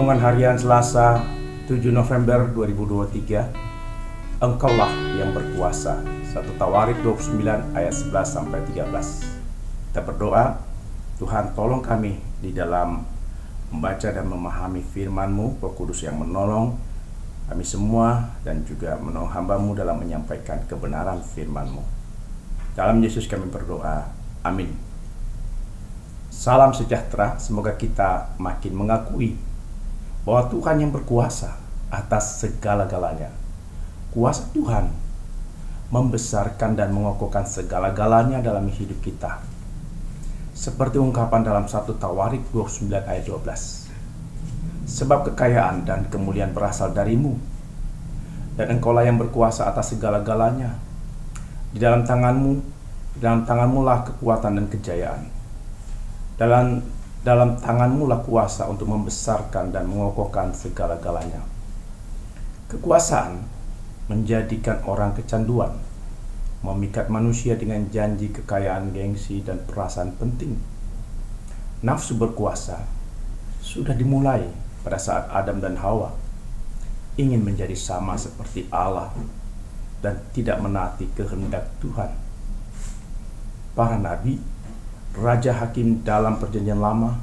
Renungan Harian Selasa 7 November 2023. Engkaulah yang berkuasa. 1 Tawarik 29 ayat 11 sampai 13. Kita berdoa, Tuhan tolong kami di dalam membaca dan memahami firman-Mu, Roh Kudus yang menolong kami semua dan juga menolong hamba-Mu dalam menyampaikan kebenaran firman-Mu. Dalam Yesus kami berdoa. Amin. Salam sejahtera, semoga kita makin mengakui bahwa Tuhan yang berkuasa atas segala-galanya. Kuasa Tuhan membesarkan dan mengokohkan segala-galanya dalam hidup kita. Seperti ungkapan dalam 1 Tawarik 29 ayat 12. Sebab kekayaan dan kemuliaan berasal darimu, dan engkaulah yang berkuasa atas segala-galanya. Di dalam tanganmu lah kekuatan dan kejayaan. Dalam tanganmu lah kuasa untuk membesarkan dan mengokohkan segala-galanya. Kekuasaan menjadikan orang kecanduan, memikat manusia dengan janji kekayaan, gengsi, dan perasaan penting. Nafsu berkuasa sudah dimulai pada saat Adam dan Hawa ingin menjadi sama seperti Allah dan tidak menaati kehendak Tuhan. Para nabi, raja hakim dalam perjanjian lama,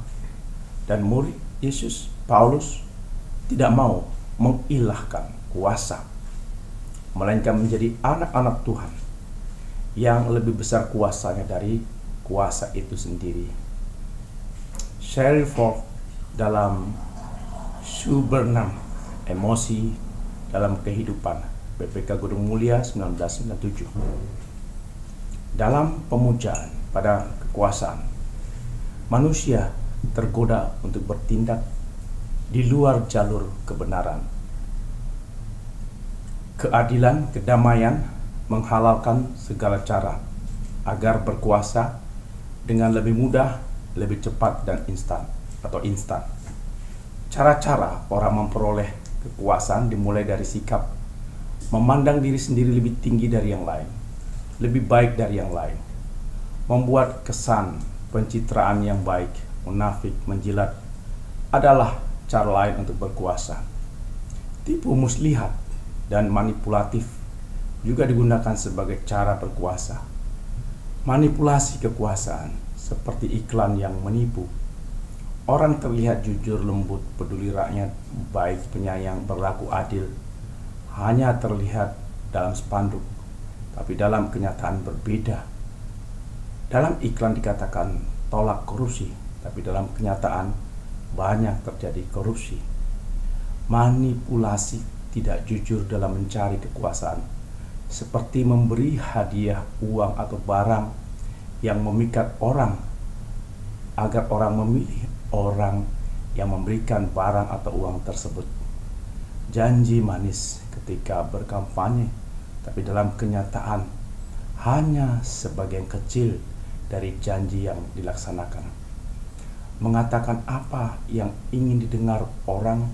dan murid Yesus, Paulus, tidak mau mengilahkan kuasa, melainkan menjadi anak-anak Tuhan yang lebih besar kuasanya dari kuasa itu sendiri. Sheryl Ford dalam Subernam Emosi dalam Kehidupan, PPK Gunung Mulia 1997. Dalam pemujaan pada kekuasaan, manusia tergoda untuk bertindak di luar jalur kebenaran. Keadilan, kedamaian menghalalkan segala cara agar berkuasa dengan lebih mudah, lebih cepat, dan instan. Cara-cara orang memperoleh kekuasaan dimulai dari sikap memandang diri sendiri lebih tinggi dari yang lain, lebih baik dari yang lain, membuat kesan pencitraan yang baik, munafik, menjilat adalah cara lain untuk berkuasa. Tipu muslihat dan manipulatif juga digunakan sebagai cara berkuasa. Manipulasi kekuasaan seperti iklan yang menipu. Orang terlihat jujur, lembut, peduli rakyat, baik, penyayang, berlaku adil, hanya terlihat dalam spanduk, tapi dalam kenyataan berbeda. Dalam iklan dikatakan tolak korupsi, tapi dalam kenyataan banyak terjadi korupsi. Manipulasi tidak jujur dalam mencari kekuasaan, seperti memberi hadiah, uang, atau barang yang memikat orang agar orang memilih orang yang memberikan barang atau uang tersebut. Janji manis ketika berkampanye, tapi dalam kenyataan hanya sebagian kecil dari janji yang dilaksanakan. Mengatakan apa yang ingin didengar orang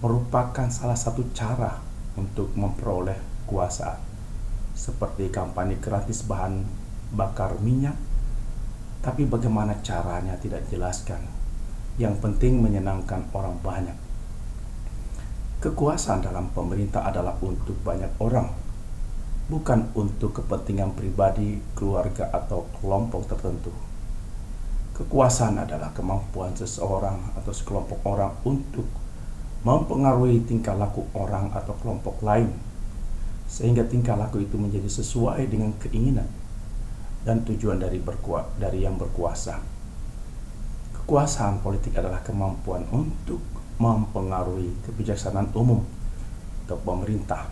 merupakan salah satu cara untuk memperoleh kuasa, seperti kampanye gratis bahan bakar minyak, tapi bagaimana caranya tidak dijelaskan. Yang penting menyenangkan orang banyak. Kekuasaan dalam pemerintah adalah untuk banyak orang, bukan untuk kepentingan pribadi, keluarga, atau kelompok tertentu. Kekuasaan adalah kemampuan seseorang atau sekelompok orang untuk mempengaruhi tingkah laku orang atau kelompok lain, sehingga tingkah laku itu menjadi sesuai dengan keinginan dan tujuan dari yang berkuasa. Kekuasaan politik adalah kemampuan untuk mempengaruhi kebijaksanaan umum atau pemerintah,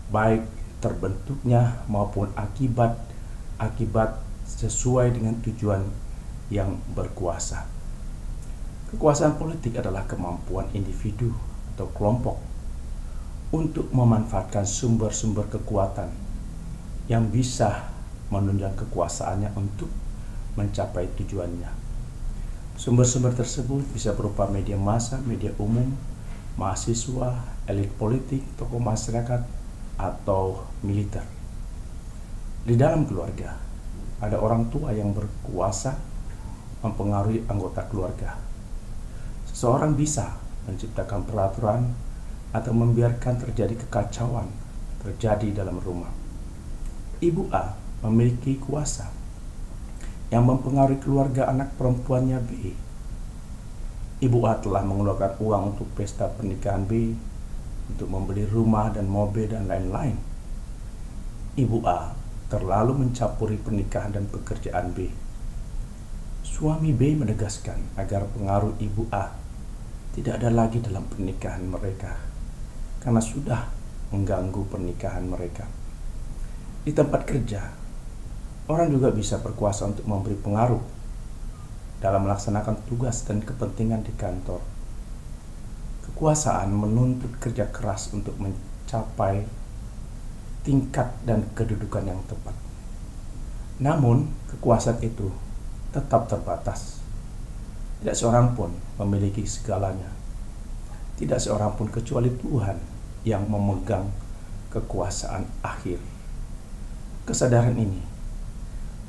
baik terbentuknya maupun akibat sesuai dengan tujuan yang berkuasa. Kekuasaan politik adalah kemampuan individu atau kelompok untuk memanfaatkan sumber-sumber kekuatan yang bisa menunjang kekuasaannya untuk mencapai tujuannya. Sumber-sumber tersebut bisa berupa media massa, media umum, mahasiswa, elit politik, tokoh masyarakat, atau militer. Di dalam keluarga, ada orang tua yang berkuasa mempengaruhi anggota keluarga. Seseorang bisa menciptakan peraturan, atau membiarkan terjadi kekacauan terjadi dalam rumah. Ibu A memiliki kuasa yang mempengaruhi keluarga anak perempuannya B. Ibu A telah mengeluarkan uang untuk pesta pernikahan B, untuk membeli rumah dan mobil dan lain-lain. Ibu A terlalu mencampuri pernikahan dan pekerjaan B. Suami B menegaskan agar pengaruh Ibu A tidak ada lagi dalam pernikahan mereka, karena sudah mengganggu pernikahan mereka. Di tempat kerja, orang juga bisa berkuasa untuk memberi pengaruh dalam melaksanakan tugas dan kepentingan di kantor. Kekuasaan menuntut kerja keras untuk mencapai tingkat dan kedudukan yang tepat. Namun, kekuasaan itu tetap terbatas. Tidak seorang pun memiliki segalanya. Tidak seorang pun kecuali Tuhan yang memegang kekuasaan akhir. Kesadaran ini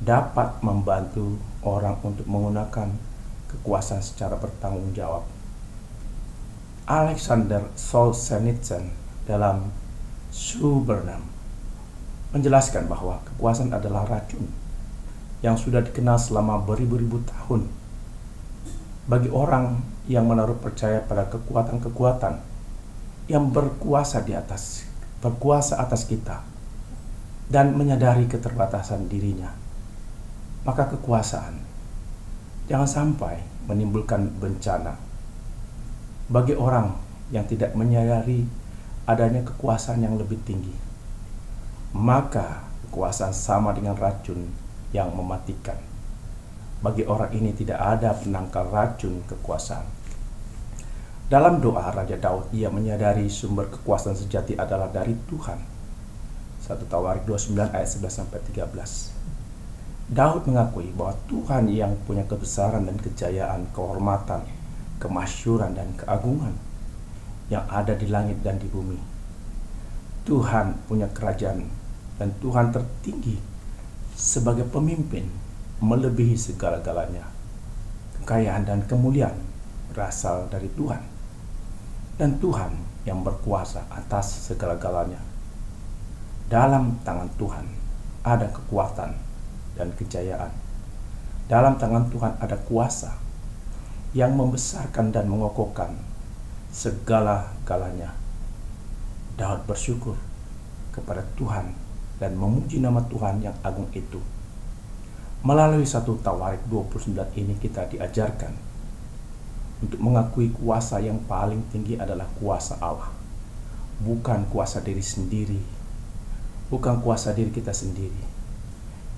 dapat membantu orang untuk menggunakan kekuasaan secara bertanggung jawab. Alexander Solzhenitsyn dalam Suburban menjelaskan bahwa kekuasaan adalah racun yang sudah dikenal selama beribu-ribu tahun. Bagi orang yang menaruh percaya pada kekuatan-kekuatan yang berkuasa atas kita dan menyadari keterbatasan dirinya, maka kekuasaan jangan sampai menimbulkan bencana. Bagi orang yang tidak menyadari adanya kekuasaan yang lebih tinggi, maka kekuasaan sama dengan racun yang mematikan. Bagi orang ini tidak ada penangkal racun kekuasaan. Dalam doa Raja Daud, ia menyadari sumber kekuasaan sejati adalah dari Tuhan. 1 Tawarik 29 ayat 11-13. Daud mengakui bahwa Tuhan yang punya kebesaran dan kejayaan, kehormatan, kemasyhuran dan keagungan yang ada di langit dan di bumi. Tuhan punya kerajaan dan Tuhan tertinggi sebagai pemimpin melebihi segala-galanya. Kekayaan dan kemuliaan berasal dari Tuhan, dan Tuhan yang berkuasa atas segala-galanya. Dalam tangan Tuhan ada kekuatan dan kejayaan. Dalam tangan Tuhan ada kuasa yang membesarkan dan mengokohkan segala-galanya. Daud bersyukur kepada Tuhan dan memuji nama Tuhan yang agung itu. Melalui 1 Tawarik 29 ini kita diajarkan untuk mengakui kuasa yang paling tinggi adalah kuasa Allah, bukan kuasa diri sendiri, bukan kuasa diri kita sendiri.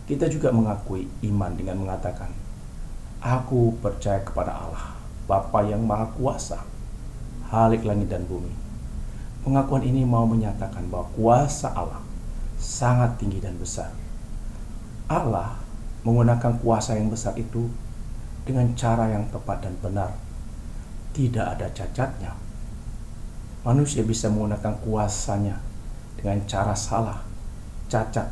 Kita juga mengakui iman dengan mengatakan, aku percaya kepada Allah, Bapa yang Maha Kuasa, Khalik langit dan bumi. Pengakuan ini mau menyatakan bahwa kuasa Allah sangat tinggi dan besar. Allah menggunakan kuasa yang besar itu dengan cara yang tepat dan benar. Tidak ada cacatnya. Manusia bisa menggunakan kuasanya dengan cara salah, cacat,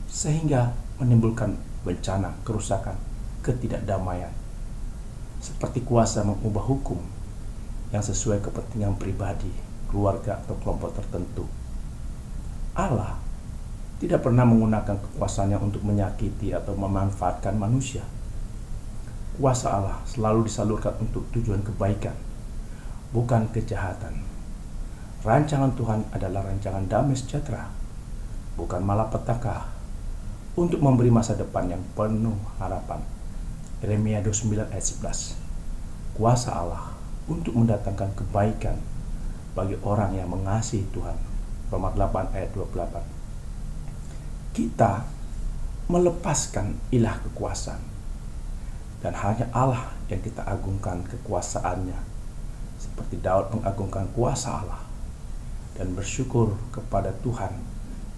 sehingga menimbulkan bencana, kerusakan, ketidakdamaian. Seperti kuasa mengubah hukum yang sesuai kepentingan pribadi, keluarga, atau kelompok tertentu. Allah tidak pernah menggunakan kekuasaannya untuk menyakiti atau memanfaatkan manusia. Kuasa Allah selalu disalurkan untuk tujuan kebaikan, bukan kejahatan. Rancangan Tuhan adalah rancangan damai sejahtera, bukan malapetaka, untuk memberi masa depan yang penuh harapan. Yeremia 29 ayat 11. Kuasa Allah untuk mendatangkan kebaikan bagi orang yang mengasihi Tuhan. Roma 8 ayat 28. Kita melepaskan ilah kekuasaan, dan hanya Allah yang kita agungkan kekuasaannya, seperti Daud mengagungkan kuasa Allah dan bersyukur kepada Tuhan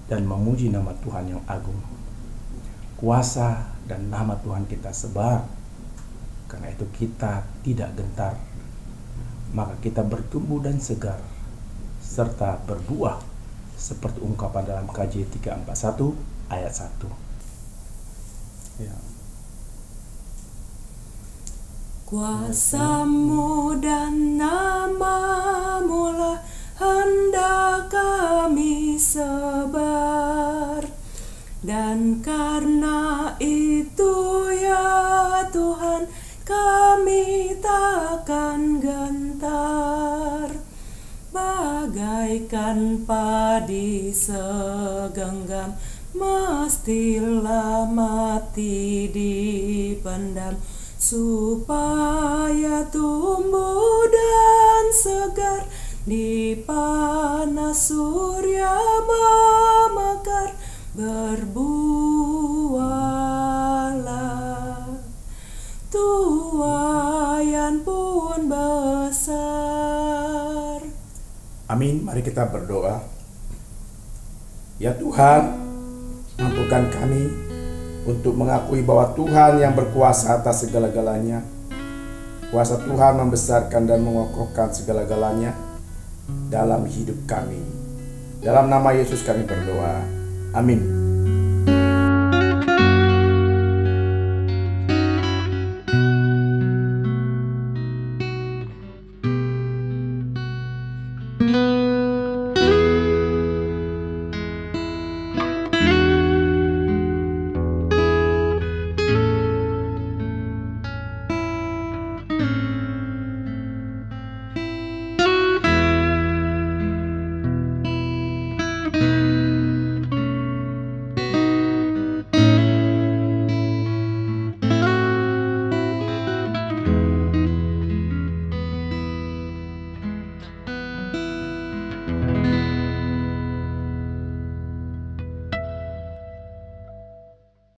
dan memuji nama Tuhan yang agung. Kuasa dan nama Tuhan kita sebar, karena itu kita tidak gentar, maka kita bertumbuh dan segar serta berbuah, seperti ungkapan dalam KJ 341 ayat 1. Ya. Kuasa-Mu dan nama-Mu lah hendak kami sebar. Dan karena itu ya Tuhan, kami takkan gentar. Bagaikan padi segenggam, mestilah mati dipendam, supaya tumbuh dan segar di panas surya memekar. Berbuahlah, tuaian pun besar. Amin. Mari kita berdoa. Ya Tuhan, mampukan kami untuk mengakui bahwa Tuhan yang berkuasa atas segala-galanya. Kuasa Tuhan membesarkan dan mengokohkan segala-galanya dalam hidup kami. Dalam nama Yesus kami berdoa. Amin.